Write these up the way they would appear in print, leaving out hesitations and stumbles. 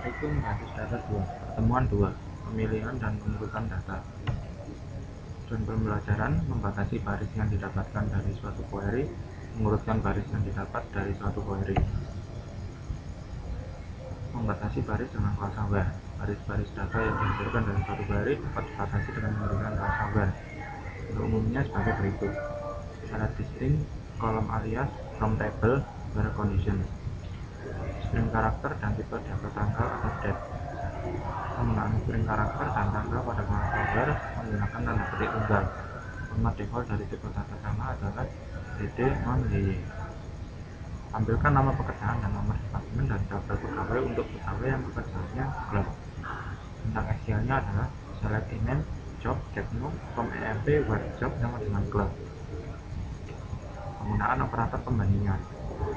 itu membantu data 2, pertemuan 2, pemilihan dan pengurutan data. Tujuan pembelajaran membatasi baris yang didapatkan dari suatu query, mengurutkan baris yang didapat dari suatu query. Membatasi baris dengan crossover. Baris-baris data yang dihasilkan dari suatu query dapat dibatasi dengan menggunakan crossover. Untuk umumnya sebagai berikut: syarat distinct column alias from table where condition, string karakter dan tipe data tanggal atau date. Penggunaan string karakter dan tanggal pada crossover menggunakan tanda petik tunggal. Format default dari tipe data sama adalah dd non dy. Tampilkan nama pekerjaan dan nomor departemen dan tabel pegawai untuk pegawai yang pekerjaannya clerk. Tentang SQL-nya adalah select name job get-no from emp where job sama dengan clerk. Penggunaan operator pembandingan.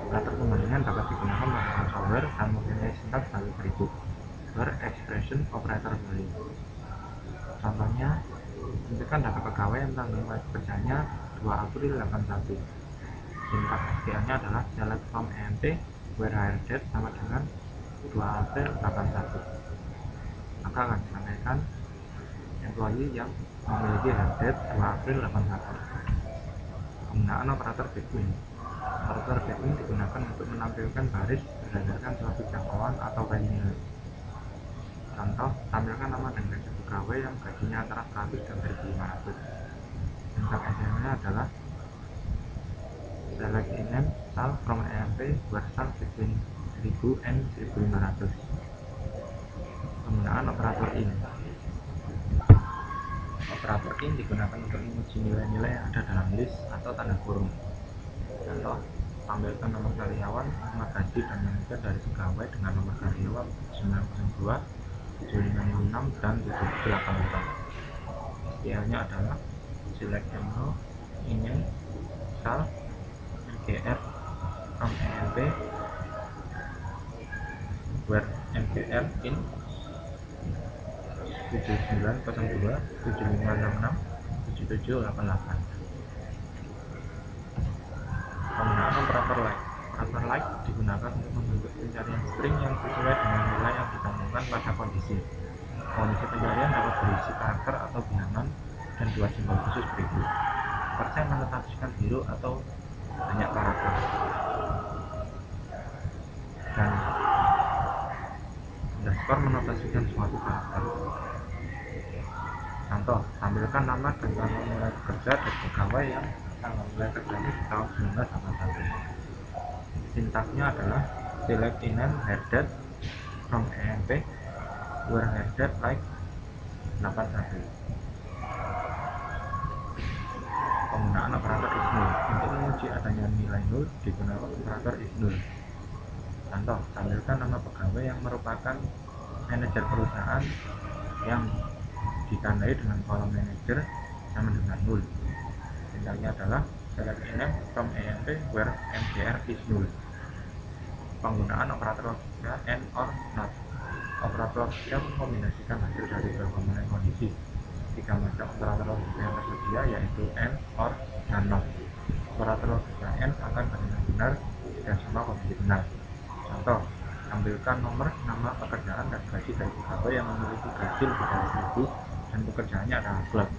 Operator pembandingan dapat digunakan pada crossover dan mempunyai sintaks sebagai berikut: where expression operator value. Contohnya, tentukan data pegawai yang tanggal mulai bekerjanya 2 April 81. Sintaks SQL-nya adalah select from emp where hire date sama dengan 2 April 81. Maka akan disampaikan employee yang memiliki hire date 2 April 81. Penggunaan operator between. Operator between digunakan untuk menampilkan baris berdasarkan suatu jangkauan atau range nilai. Contoh, tampilkan nama dan gaji pegawai yang gajinya antara 100 dan 1.500. Sintaks SQL-nya adalah select name sal from emp where sal between 1000 and 1500. Penggunaan operator in. Operator in digunakan untuk menguji nilai-nilai yang ada dalam list atau tanda kurung. Contoh, tampilkan nomor karyawan, nama gaji dan manajer dari pegawai dengan nomor karyawan 902, 7566, dan 7784. SQL-nya adalah select no email sal mgr from emp where mgr in 7902, 7566, 7788. Penggunaan operator like. Operator like digunakan untuk membentuk pencarian string yang sesuai dengan nilai yang dicantumkan pada kondisi. Kondisi pencarian dapat berisi karakter atau bilangan dan 2 simbol khusus berikut: persen menetapkan hero atau banyak karakter, dan underscore menotasikan suatu karakter. Contoh, tampilkan nama dan tanggal mulai bekerja dari pegawai yang tanggal mulai kerjanya di tahun 1981. Sintaksnya adalah select name hire date from emp where hire date like 81. Penggunaan operator is null. Untuk menguji adanya nilai null digunakan operator is null. Contoh, tampilkan nama pegawai yang merupakan manajer perusahaan yang ditandai dengan kolom manajer sama dengan null. Sintaksnya adalah select name from emp where mgr is null. Penggunaan operator logika and or not. Operator logika mengkombinasikan hasil dari berbagai kondisi. 3 macam operator logika yang tersedia yaitu and, or, dan not. Operator logika and akan benar-benar jika semua kondisi benar. Contoh, tampilkan nomor, nama, pekerjaan, dan gaji dari pegawai yang memiliki gaji lebih dari 1000 dan pekerjaannya adalah clerk.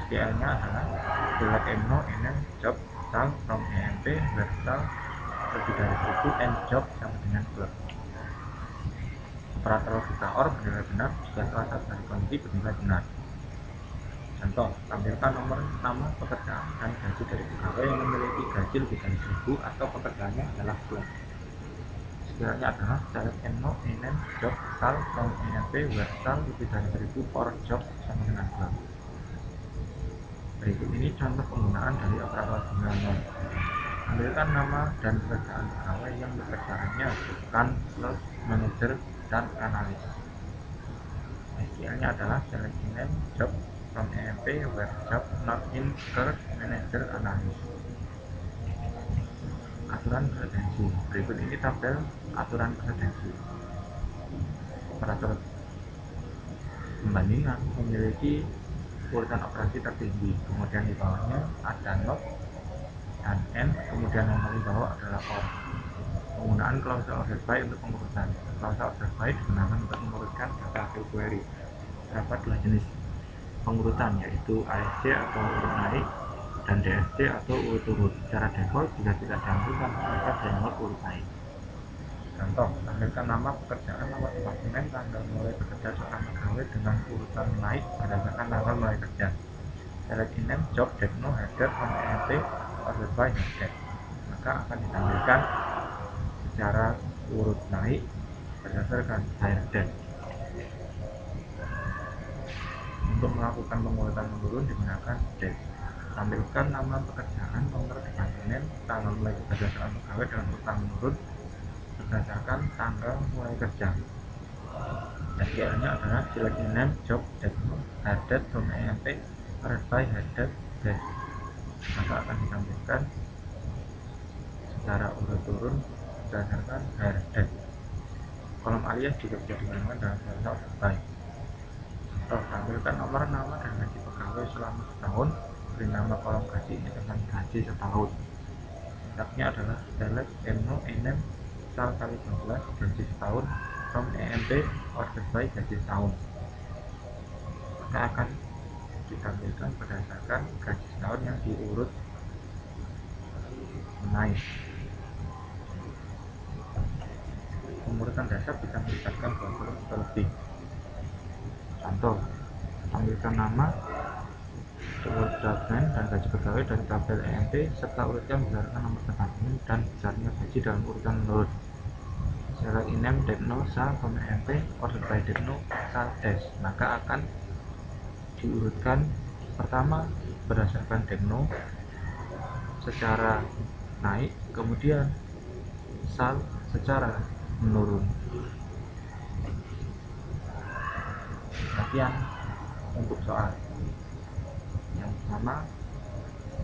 SQL-nya adalah select no name job sal from emp where sal lebih dari 1000 and job sama dengan clerk. Operator logika or bernilai benar jika salah satu dari kondisi bernilai benar. Contoh, tampilkan nomor, nama, pekerjaan, dan gaji dari pegawai yang memiliki gaji lebih dari 1000 atau pekerjaannya adalah clerk. SQL-nya adalah select no name job sal from emp where sal lebih dari 1000 or job sama dengan clerk. Berikut ini contoh penggunaan dari operator logika non. Ambilkan nama dan pekerjaan pegawai yang pekerjaannya bukan clerk, manager, dan analis. SQL-nya adalah select name job from emp where job not in clerk, manager, analis. Aturan kredensi. Berikut ini tabel aturan kredensi. Operator pembandingan memiliki urutan operasi tertinggi, kemudian di bawahnya ada not dan and, kemudian yang paling bawah adalah or. Penggunaan klausal order by untuk pengurutan. Klausal order pegawai digunakan untuk mengurutkan data hasil query. Terdapat dua jenis pengurutan, yaitu ASC atau urut naik dan DSC atau urut turun. Secara default, jika tidak diambilkan, maka dianggap urut naik. Contoh, tampilkan nama pekerjaan, nomor departemen, tanggal mulai bekerja seorang pegawai dengan urutan naik berdasarkan tanggal mulai kerja. Select in name, job, date, no, header, from EMP, ordered by header. Maka akan ditampilkan secara urut naik berdasarkan hire date. Untuk melakukan pengurutan menurun digunakan date. Tampilkan nama pekerjaan, nomor departemen, tanggal mulai bekerja seorang pegawai dengan urutan menurun berdasarkan tanggal mulai kerja. SQL-nya adalah select in name, job, date, no, hire date, from EMP, ordered by header, date. Maka akan ditampilkan secara urut turun berdasarkan hire date. Kolom alias juga bisa digunakan dalam bahasa ordered by. Contoh, tampilkan nomor, nama, dan gaji pegawai selama setahun. Beri nama kolom gaji ini dengan gaji setahun. Sintaksnya adalah select no name sal kali 12 gaji setahun from EMP ordered by gaji setahun. Maka akan ditampilkan berdasarkan gaji setahun yang diurut naik. Pengurutan dasar bisa melibatkan 2 kolom atau lebih. Contoh, tampilkan nama, urut departemen dan gaji pegawai dari tabel EMP serta urutkan berdasarkan nomor departemen dan besarnya gaji dalam urutan menurut. Select in name, date, no, sal, from EMP, ordered by date, no, sal, dash. Maka akan diurutkan pertama berdasarkan date, no, secara naik, kemudian sal secara menurun. Sekian untuk soal yang pertama.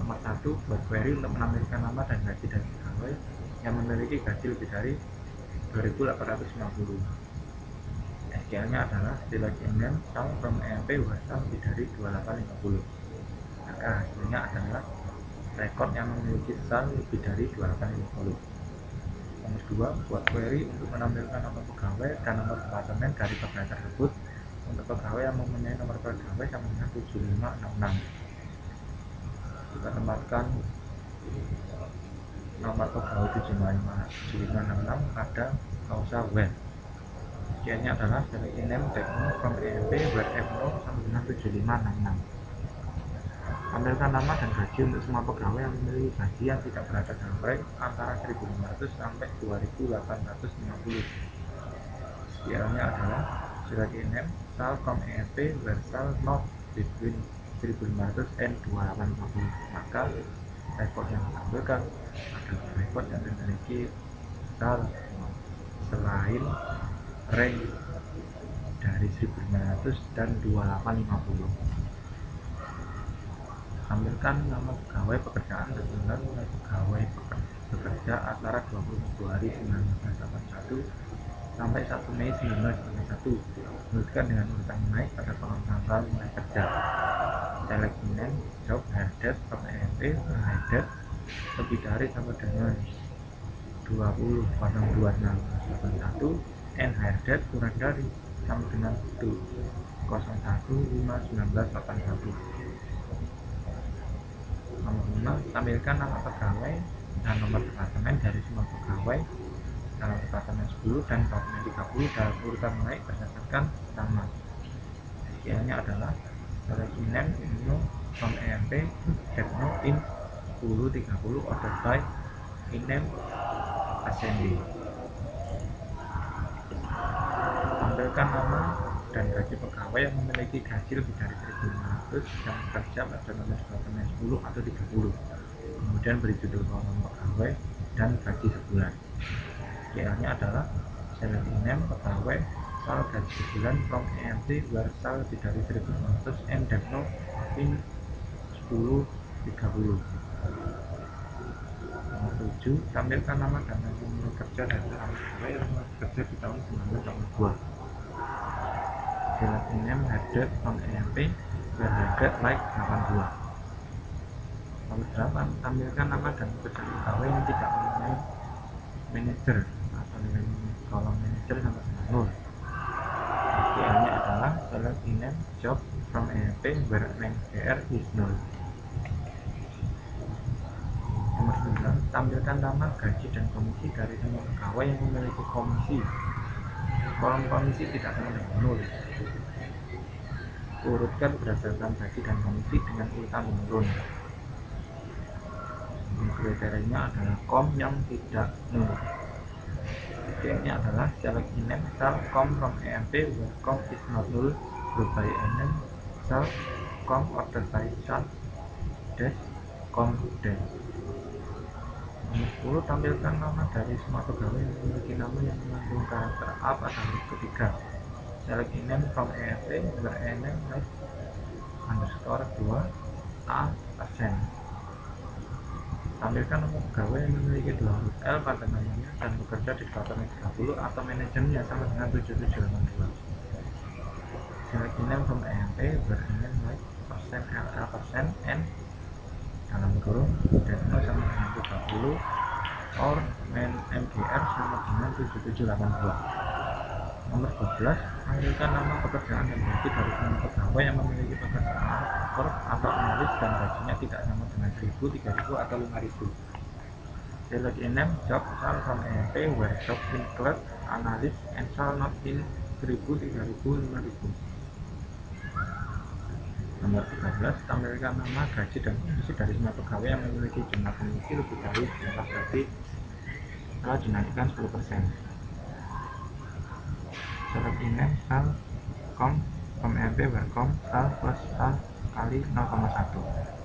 Nomor 1, buat query untuk menampilkan nama dan gaji dari pegawai yang memiliki gaji lebih dari 2.850. SQL-nya adalah select in name, sal, from EMP, where sal lebih dari 2850. Maka hasilnya adalah rekod yang memiliki sal lebih dari 2850. Nomor 2, buat query untuk menampilkan nomor pegawai dan nomor departemen dari pegawai tersebut untuk pegawai yang mempunyai nomor pegawai sama dengan 7566. Kita tempatkan nomor pegawai 7566 pada klausa where. SQL-nya adalah select in name, date, no, from EMP, where f no sama dengan 7566. Tampilkan nama dan gaji untuk semua pegawai yang memiliki gaji yang tidak berada dalam range antara 1.500 sampai 2.850. SQL-nya adalah select in name, sal, from EMP, where sal not between 1.500 and 2.850. Maka rekod yang ditampilkan adalah rekod yang memiliki sal selain range dari 1.500 dan 2.850. Tampilkan nama pegawai pekerjaan bertanggal mulai pegawai bekerja antara 20 Februari 1981 sampai 1 Mei 1991. Urutkan dengan urutan naik pada kolom tanggal mulai kerja. Select name, job, hire date, from EMP, hire date lebih dari sama dengan 20/02/1981 and hire date kurang dari sama dengan 01/5/1981. Nomor 5, tampilkan nama pegawai dan nomor departemen dari semua pegawai dalam departemen 10 dan departemen 30 dalam urutan naik berdasarkan nama. SQL-nya adalah select in name, no, from EMP, date, no, in 10/30, ordered by in name ascending. Tampilkan nama dan gaji pegawai yang memiliki gaji lebih dari 1.500 yang bekerja pada nomor departemen 10 atau 30. Kemudian beri judul kolom pegawai dan gaji sebulan. SQL-nya adalah select in name, pegawai, sal, gaji sebulan, from EMP, where sal lebih dari 1.500 and date, no, in 10/30. Nomor 7, tampilkan nama dan tanggal mulai kerja dari seorang pegawai yang mulai bekerja di tahun 1982. Select in name, hire date, from EMP, where hire date like 82. Nomor 8, tampilkan nama dan pekerjaan pegawai yang tidak mempunyai manajer atau nilai kolom manajer sama dengan 0. job from EMP where name GR is null. Nomor 9, tampilkan nama, gaji, dan komisi dari semua pegawai yang memiliki komisi. Kolom komisi tidak sama dengan nol. Urutkan berdasarkan gaji dan komisi dengan urutan menurun. Kriterianya adalah kom yang tidak nol. Ini adalah select name cell com from EMP where com is not null, group by name cell com order by chart dash com dash. Nomor 10, tampilkan nama dari semua pegawai yang memiliki nama yang mengandung karakter A pada huruf ketiga. Select name from EMP where name like underscore 2A%. Tampilkan nama pegawai yang memiliki 2 huruf L pada namanya dan bekerja di departemen 30 atau manajernya sama dengan 7782. Select name from EMP where name like %LL% N dalam kurung Desno sama dengan 30 or MGR sama dengan 7782. Nomor 12, tampilkan nama pekerjaan dan gaji dari semua pegawai yang memiliki pekerjaan atau analis dan gajinya tidak sama dengan 1000, 3000 atau 5000. Select name job shall from EMP where job include analis and shall not in 1000, 3000, 5000. Nomor 13, tampilkan nama, gaji, dan komisi dari semua pegawai yang memiliki jumlah komisi lebih dari jumlah gaji setelah dinaikkan 10%. Select name sal com from EMP where com sal plus sal kali 0,1.